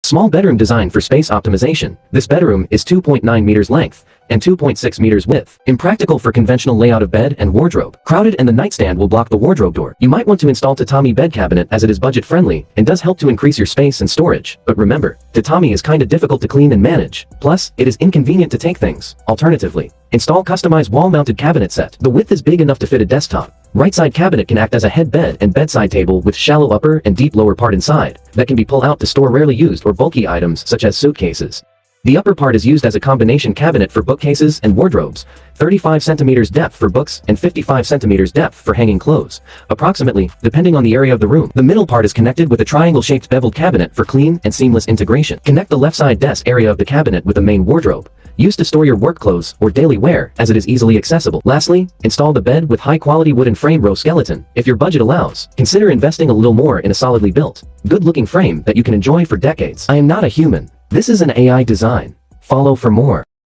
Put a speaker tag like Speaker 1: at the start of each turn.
Speaker 1: Small bedroom design for space optimization. This bedroom is 2.9 meters length and 2.6 meters width. Impractical for conventional layout of bed and wardrobe. Crowded and the nightstand will block the wardrobe door. You might want to install tatami bed cabinet as it is budget friendly and does help to increase your space and storage. But remember, tatami is kinda difficult to clean and manage. Plus, it is inconvenient to take things. Alternatively, install customized wall-mounted cabinet set. The width is big enough to fit a desktop. Right side cabinet can act as a head bed and bedside table with shallow upper and deep lower part inside that can be pulled out to store rarely used or bulky items such as suitcases. The upper part is used as a combination cabinet for bookcases and wardrobes, 35 centimeters depth for books and 55 centimeters depth for hanging clothes, approximately, depending on the area of the room. The middle part is connected with a triangle-shaped beveled cabinet for clean and seamless integration. Connect the left side desk area of the cabinet with the main wardrobe, used to store your work clothes or daily wear as it is easily accessible. Lastly, install the bed with high-quality wooden frame row skeleton. If your budget allows, consider investing a little more in a solidly built, good-looking frame that you can enjoy for decades. I am not a human. This is an AI design. Follow for more.